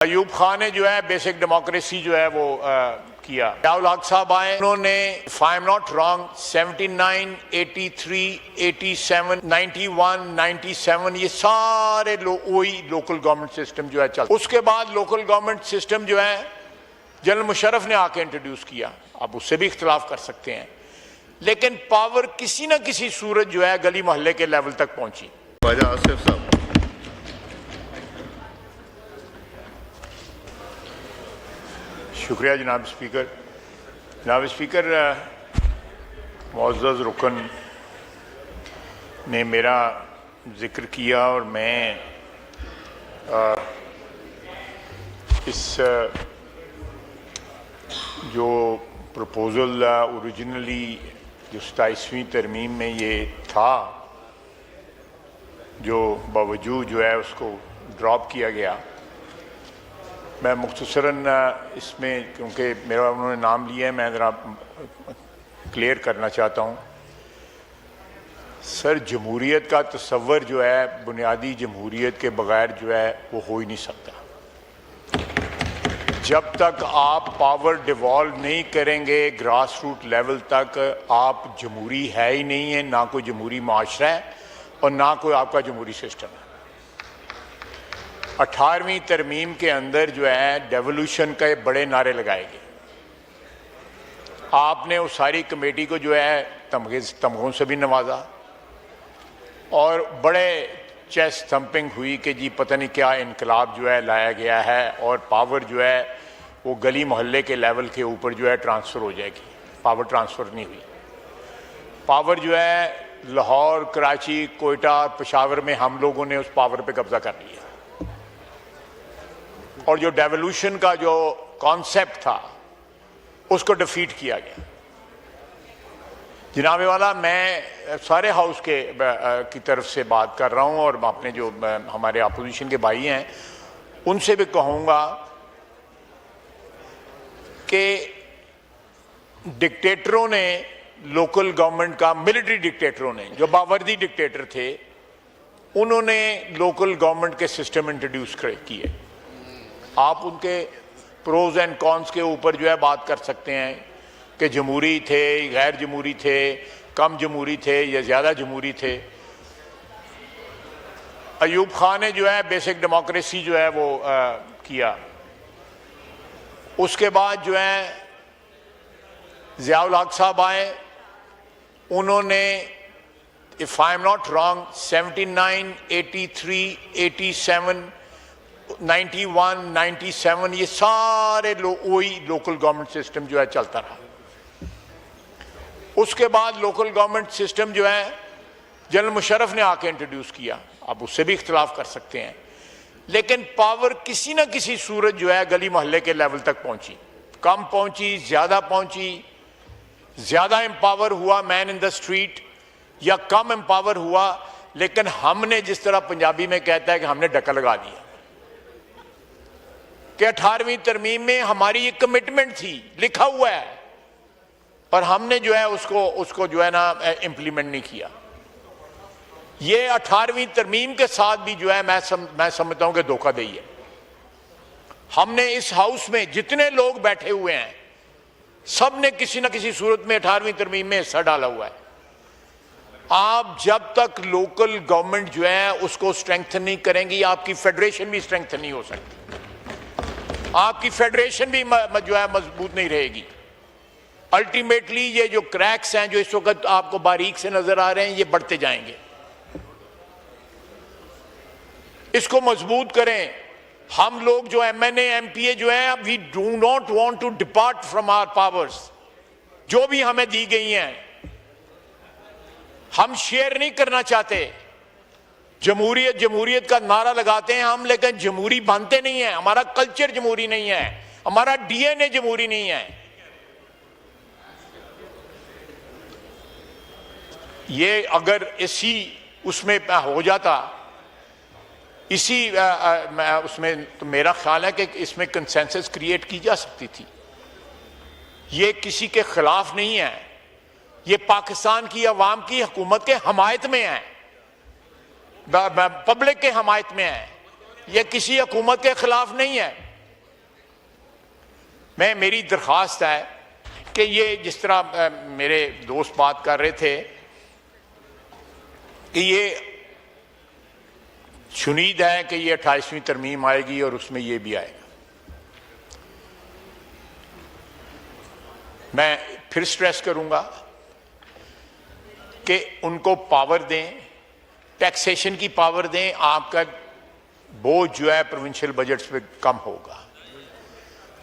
अयूब खान ने जो है बेसिक डेमोक्रेसी जो है वो किया। जियाउल हक साहब आए, उन्होंने if I am not wrong 79, 83, 87, 91, 97 ये सारे वही लोकल गवर्नमेंट सिस्टम जो है चल। उसके बाद लोकल गवर्नमेंट सिस्टम जो है जनरल मुशर्रफ ने आके इंट्रोड्यूस किया। आप उससे भी इख्तलाफ कर सकते हैं, लेकिन पावर किसी ना किसी सूरत जो है गली मोहल्ले के लेवल तक पहुंची। ख्वाजा आसिफ साहब। शुक्रिया जनाब स्पीकर। जनाब स्पीकर, मुअज़्ज़ज़ रुकन ने मेरा जिक्र किया और मैं इस जो प्रपोज़ल ओरिजिनली जो 27वीं तरमीम में ये था, जो बावजूद जो है उसको ड्रॉप किया गया, मैं मुख्तसरन इसमें, क्योंकि मेरा उन्होंने नाम लिया है, मैं ज़रा क्लियर करना चाहता हूँ। सर, जमहूरियत का तस्वर जो है बुनियादी जमहूरियत के बग़ैर जो है वो हो ही नहीं सकता। जब तक आप पावर डिवॉल्व नहीं करेंगे ग्रास रूट लेवल तक, आप जमहूरी है ही नहीं है, ना कोई जमहूरी माशरा है और ना कोई आपका जमहूरी सिस्टम है। 18वीं तरमीम के अंदर जो है डेवोल्यूशन के बड़े नारे लगाए गए। आपने उस सारी कमेटी को जो है तमगों से भी नवाजा और बड़े चेस्ट थम्पिंग हुई कि जी पता नहीं क्या इनकलाब जो है लाया गया है और पावर जो है वो गली मोहल्ले के लेवल के ऊपर जो है ट्रांसफ़र हो जाएगी। पावर ट्रांसफ़र नहीं हुई। पावर जो है लाहौर, कराची, कोयटा, पेशावर में हम लोगों ने उस पावर पे कब्जा कर लिया और जो डेवोल्यूशन का जो कॉन्सेप्ट था उसको डिफीट किया गया। जनाब वाला, मैं सारे हाउस के की तरफ से बात कर रहा हूं और अपने जो हमारे अपोजिशन के भाई हैं उनसे भी कहूँगा कि डिक्टेटरों ने, लोकल गवर्नमेंट का, मिलिट्री डिक्टेटरों ने, जो बावर्दी डिक्टेटर थे, उन्होंने लोकल गवर्नमेंट के सिस्टम इंट्रोड्यूस किए। आप उनके प्रोज एंड कॉन्स के ऊपर जो है बात कर सकते हैं कि जमहूरी थे, गैर जमहूरी थे, कम जमहूरी थे या ज़्यादा जमहूरी थे। अयूब खान ने जो है बेसिक डेमोक्रेसी जो है वो किया। उसके बाद जो है जियाउल हक साहब आए, उन्होंने if I am not wrong 79, 83, 87, 91, 97 ये सारे वही लोकल गवर्नमेंट सिस्टम जो है चलता रहा। उसके बाद लोकल गवर्नमेंट सिस्टम जो है जनरल मुशर्रफ ने आके इंट्रोड्यूस किया। आप उससे भी इख्तलाफ कर सकते हैं, लेकिन पावर किसी ना किसी सूरत जो है गली मोहल्ले के लेवल तक पहुंची। कम पहुंची, ज़्यादा पहुंची, ज़्यादा एम्पावर हुआ मैन इन द स्ट्रीट या कम एम्पावर हुआ, लेकिन हमने, जिस तरह पंजाबी में कहता है कि हमने डका लगा दिया कि 18वीं तरमीम में हमारी एक कमिटमेंट थी, लिखा हुआ है, पर हमने जो है उसको जो है ना इम्प्लीमेंट नहीं किया। ये 18वीं तरमीम के साथ भी जो है मैं समझता हूं कि धोखाधड़ी है। हमने इस हाउस में जितने लोग बैठे हुए हैं सब ने किसी न किसी सूरत में 18वीं तरमीम में हिस्सा डाला हुआ है। आप जब तक लोकल गवर्नमेंट जो है उसको स्ट्रेंथन नहीं करेंगी, आपकी फेडरेशन भी स्ट्रेंथन नहीं हो सकती, आपकी फेडरेशन भी जो है मजबूत नहीं रहेगी। अल्टीमेटली ये जो क्रैक्स हैं जो इस वक्त आपको बारीक से नजर आ रहे हैं, ये बढ़ते जाएंगे। इसको मजबूत करें। हम लोग जो MNA MPA जो है, we do not want to depart from our powers, जो भी हमें दी गई हैं हम शेयर नहीं करना चाहते। जमहूरियत जमहूरियत का नारा लगाते हैं हम, लेकिन जमहूरी बनते नहीं है। हमारा कल्चर जमहूरी नहीं है, हमारा DNA जमहूरी नहीं है। ये अगर इसी उसमें हो जाता, इसी उसमें, तो मेरा ख्याल है कि इसमें कंसेंसस क्रिएट की जा सकती थी। ये किसी के खिलाफ नहीं है, ये पाकिस्तान की अवाम की हुकूमत के हमायत में है, पब्लिक के हमायत में है। ये किसी हुकूमत के खिलाफ नहीं है। मेरी दरख्वास्त है कि ये जिस तरह मेरे दोस्त बात कर रहे थे कि ये शुनीद है कि ये 28वीं तरमीम आएगी और उसमें ये भी आएगा। मैं फिर स्ट्रेस करूंगा कि उनको पावर दें, टैक्सेशन की पावर दें, आपका बोझ जो है प्रोविंशियल बजट्स पे कम होगा।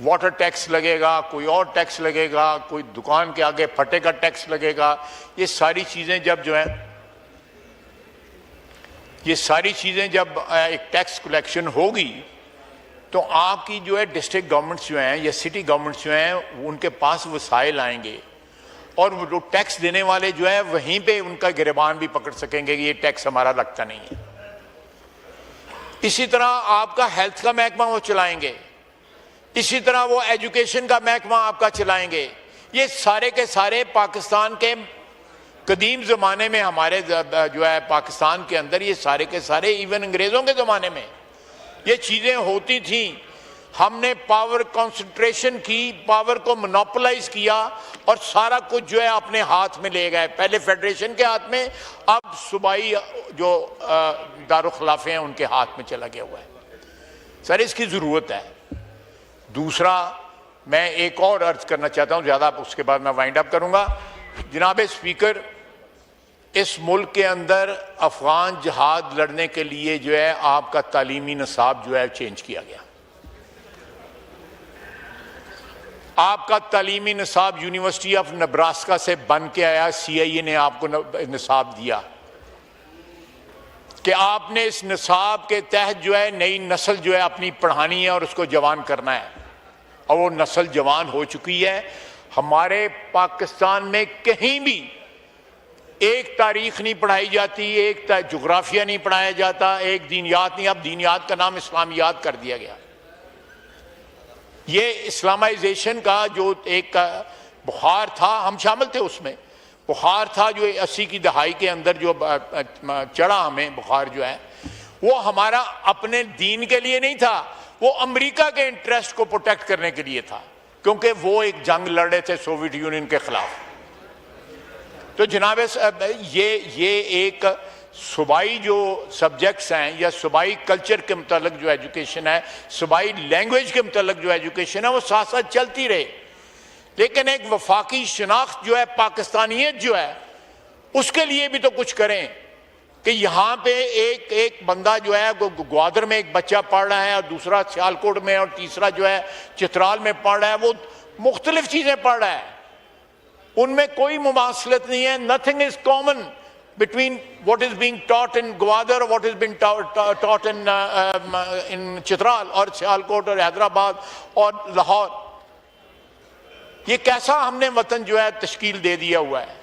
वाटर टैक्स लगेगा, कोई और टैक्स लगेगा, कोई दुकान के आगे फटे का टैक्स लगेगा। ये सारी चीजें जब जो है जब एक टैक्स कलेक्शन होगी तो आपकी जो है डिस्ट्रिक्ट गवर्नमेंट्स जो हैं या सिटी गवर्नमेंट्स जो हैं उनके पास वसाइल आएंगे और वो टैक्स देने वाले जो है वहीं पे उनका गिरबान भी पकड़ सकेंगे कि ये टैक्स हमारा लगता नहीं है। इसी तरह आपका हेल्थ का महकमा वो चलाएंगे, इसी तरह वो एजुकेशन का महकमा आपका चलाएंगे। ये सारे के सारे पाकिस्तान के कदीम ज़माने में हमारे जो है पाकिस्तान के अंदर ये सारे के सारे इवन अंग्रेज़ों के ज़माने में ये चीज़ें होती थी। हमने पावर कंसंट्रेशन की, पावर को मोनोपोलाइज किया और सारा कुछ जो है अपने हाथ में ले गए। पहले फेडरेशन के हाथ में, अब सूबाई जो दारुखिलाफे हैं उनके हाथ में चला गया हुआ है। सर इसकी ज़रूरत है। दूसरा मैं एक और अर्ज करना चाहता हूँ, ज़्यादा उसके बाद मैं वाइंड अप करूँगा। जनाब स्पीकर, इस मुल्क के अंदर अफगान जहाद लड़ने के लिए जो है आपका तालीमी निसाब जो है चेंज किया गया। आपका तालीमी निसाब यूनिवर्सिटी ऑफ नब्रास्का से बन के आया। CIA ने आपको निसाब दिया कि आपने इस निसाब के तहत जो है नई नस्ल जो है अपनी पढ़ानी है और उसको जवान करना है, और वो नस्ल जवान हो चुकी है। हमारे पाकिस्तान में कहीं भी एक तारीख नहीं पढ़ाई जाती, एक जोग्राफिया नहीं पढ़ाया जाता, एक दीनियात नहीं। अब दीनियात का नाम इस्लामियात कर दिया गया। ये इस्लामाइजेशन का जो एक बुखार था, हम शामिल थे उसमें, बुखार था जो 80 की दहाई के अंदर जो चढ़ा हमें बुखार जो है, वो हमारा अपने दीन के लिए नहीं था, वो अमेरिका के इंटरेस्ट को प्रोटेक्ट करने के लिए था, क्योंकि वो एक जंग लड़ रहे थे सोवियत यूनियन के खिलाफ। तो जनाब ये एक सूबाई जो सब्जेक्ट्स हैं या सूबाई कल्चर के मुतालिक जो एजुकेशन है, सूबाई लैंग्वेज के मुतालिक जो एजुकेशन है, वो साथ साथ चलती रहे। लेकिन एक वफाकी शनाख्त जो है, पाकिस्तानियत जो है, उसके लिए भी तो कुछ करें कि यहाँ पे एक बंदा जो है ग्वादर में एक बच्चा पढ़ रहा है और दूसरा सियालकोट में और तीसरा जो है चित्राल में पढ़ रहा है, वो मुख्तलिफ चीज़ें पढ़ रहा है, उनमें कोई मुमासलत नहीं है। Nothing is common between what is being taught in Gwadar or what is being taught in Chitral or Sialkot or Hyderabad or Lahore. ये कैसा हमने वतन जो है तश्कील दे दिया हुआ है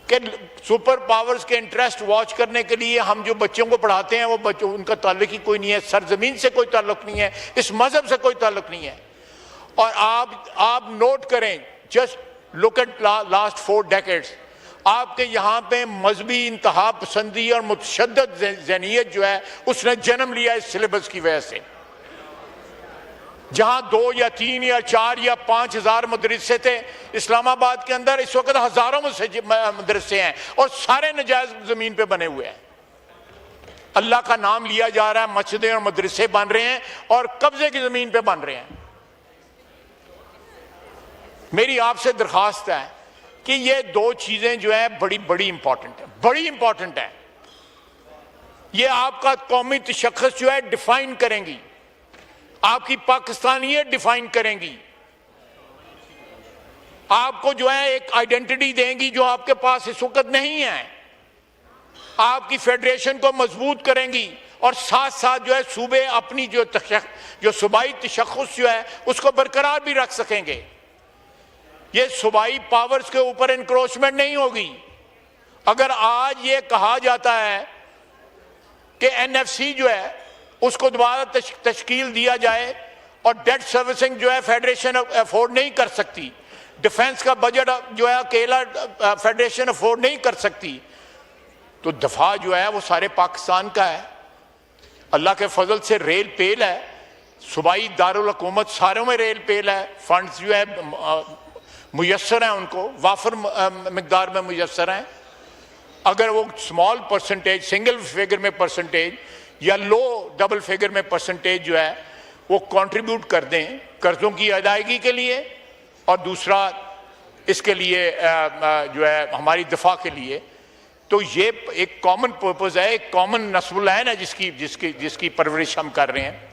कि सुपर पावर्स के इंटरेस्ट वॉच करने के लिए हम जो बच्चों को पढ़ाते हैं वो बच्चों उनका ताल्लुक ही कोई नहीं है, सरजमीन से कोई ताल्लुक नहीं है, इस मजहब से कोई ताल्लुक नहीं है। और आप नोट करें, just look at last 4 decades, आपके यहाँ पे मजहबी इंतहा पसंदी और मुतशद्दद ज़हनियत जो है उसने जन्म लिया इस सिलेबस की वजह से। जहाँ 2 या 3 या 4 या 5 हज़ार मदरसे थे इस्लामाबाद के अंदर, इस वक्त हज़ारों मदरसे हैं और सारे नजायज़ ज़मीन पे बने हुए हैं। अल्लाह का नाम लिया जा रहा है, मस्जिदें और मदरसे बन रहे हैं और कब्जे की ज़मीन पे बन रहे हैं। मेरी आपसे दरख्वास्त है कि ये 2 चीज़ें जो है बड़ी इंपॉर्टेंट है, बड़ी इंपॉर्टेंट है। ये आपका कौमी तशख़्ख़ुस जो है डिफाइन करेंगी, आपकी पाकिस्तानियत डिफाइन करेंगी, आपको जो है एक आइडेंटिटी देंगी जो आपके पास इस वक्त नहीं है, आपकी फेडरेशन को मजबूत करेंगी और साथ साथ जो है सूबे अपनी जो सूबाई तशख़्ख़ुस जो है उसको बरकरार भी रख सकेंगे। ये सूबाई पावर्स के ऊपर इंक्रोचमेंट नहीं होगी। अगर आज ये कहा जाता है कि NFC जो है उसको दोबारा तश्कील दिया जाए और डेट सर्विसिंग जो है फेडरेशन अफोर्ड नहीं कर सकती, डिफेंस का बजट जो है अकेला फेडरेशन अफोर्ड नहीं कर सकती, तो दफा जो है वो सारे पाकिस्तान का है। अल्लाह के फजल से रेल पेल है, सूबाई दारुल हुकूमत सारों में रेल पेल है, फंड्स जो है मुयस्सर हैं उनको, वाफर मकदार में मुयस्सर हैं। अगर वो स्मॉल परसेंटेज, सिंगल फिगर में परसेंटेज या लो डबल फिगर में परसेंटेज जो है वो कंट्रीब्यूट कर दें कर्जों की अदायगी के लिए, और दूसरा इसके लिए जो है हमारी दफा के लिए, तो ये एक कॉमन पर्पस है, एक कॉमन नस्ल है ना जिसकी जिसकी जिसकी परवरिश हम कर रहे हैं।